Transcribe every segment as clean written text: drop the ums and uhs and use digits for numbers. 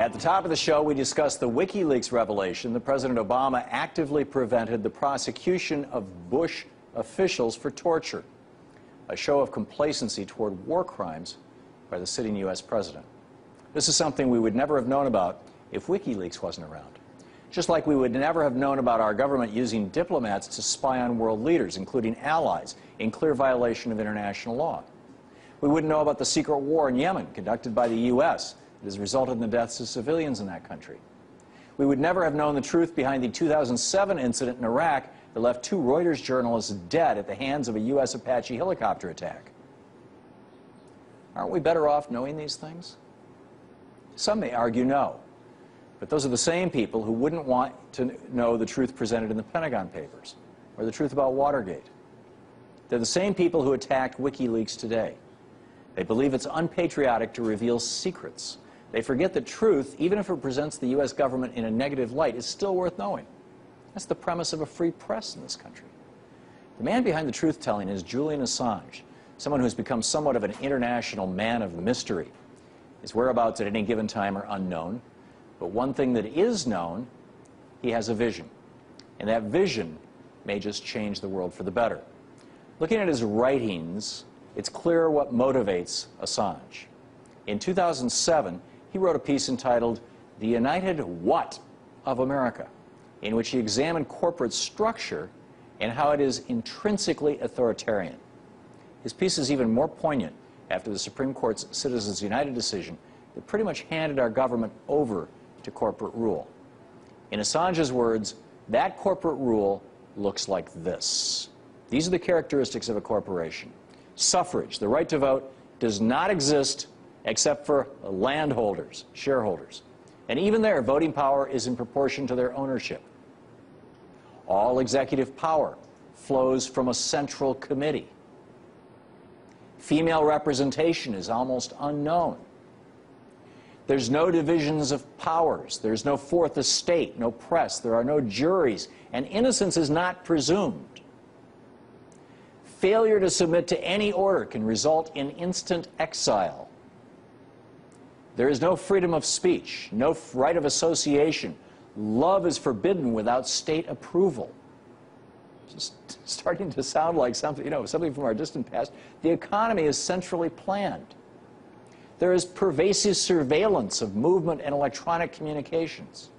At the top of the show, we discussed the Wikileaks revelation that President Obama actively prevented the prosecution of Bush officials for torture, a show of complacency toward war crimes by the sitting U.S. president. This is something we would never have known about if Wikileaks wasn't around. Just like we would never have known about our government using diplomats to spy on world leaders, including allies, in clear violation of international law. We wouldn't know about the secret war in Yemen conducted by the U.S. that has resulted in the deaths of civilians in that country. We would never have known the truth behind the 2007 incident in Iraq that left 2 Reuters journalists dead at the hands of a U.S. Apache helicopter attack. Aren't we better off knowing these things? Some may argue no. But those are the same people who wouldn't want to know the truth presented in the Pentagon Papers or the truth about Watergate. They're the same people who attacked WikiLeaks today. They believe it's unpatriotic to reveal secrets. They forget that truth, even if it presents the U.S. government in a negative light, is still worth knowing. That's the premise of a free press in this country. The man behind the truth-telling is Julian Assange, someone who's become somewhat of an international man of mystery. His whereabouts at any given time are unknown. But one thing that is known, he has a vision. And that vision may just change the world for the better. Looking at his writings, it's clear what motivates Assange. In 2007, he wrote a piece entitled "The United What of America," in which he examined corporate structure and how it is intrinsically authoritarian. His piece is even more poignant after the Supreme Court's Citizens United decision that pretty much handed our government over to corporate rule. In Assange's words, that corporate rule looks like this. These are the characteristics of a corporation. Suffrage, the right to vote, does not exist except for landholders, shareholders. And even there, voting power is in proportion to their ownership. All executive power flows from a central committee. Female representation is almost unknown. There's no divisions of powers. There's no fourth estate, no press. There are no juries, and innocence is not presumed. Failure to submit to any order can result in instant exile. There is no freedom of speech, no right of association. Love is forbidden without state approval. Just starting to sound like something, something from our distant past. The economy is centrally planned. There is pervasive surveillance of movement and electronic communications.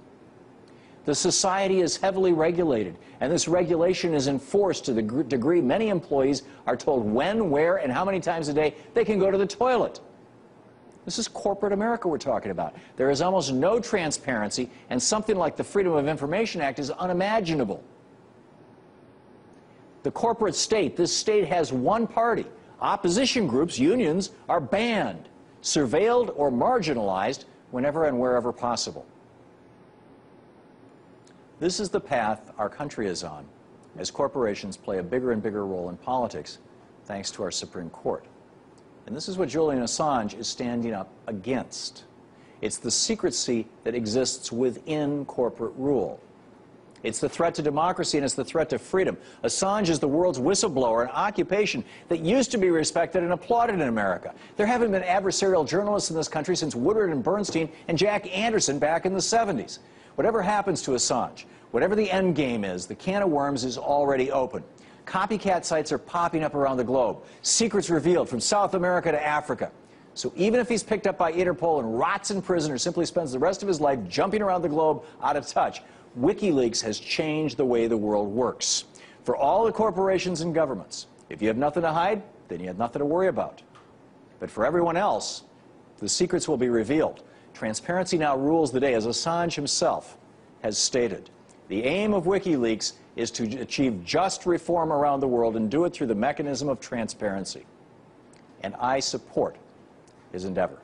The society is heavily regulated, and this regulation is enforced to the degree many employees are told when, where, and how many times a day they can go to the toilet. This is corporate America we're talking about. There is almost no transparency, and something like the Freedom of Information Act is unimaginable. The corporate state, this state has one party. Opposition groups, unions, are banned, surveilled or marginalized whenever and wherever possible. This is the path our country is on as corporations play a bigger and bigger role in politics thanks to our Supreme Court. And this is what Julian Assange is standing up against. It's the secrecy that exists within corporate rule. It's the threat to democracy, and it's the threat to freedom. Assange is the world's whistleblower, an occupation that used to be respected and applauded in America. There haven't been adversarial journalists in this country since Woodward and Bernstein and Jack Anderson back in the 70s. Whatever happens to Assange, whatever the end game is, the can of worms is already open. Copycat sites are popping up around the globe. Secrets revealed from South America to Africa. So even if he's picked up by Interpol and rots in prison or simply spends the rest of his life jumping around the globe out of touch, WikiLeaks has changed the way the world works. For all the corporations and governments, if you have nothing to hide, then you have nothing to worry about. But for everyone else, the secrets will be revealed. Transparency now rules the day, as Assange himself has stated. The aim of WikiLeaks is to achieve just reform around the world and do it through the mechanism of transparency. And I support his endeavor.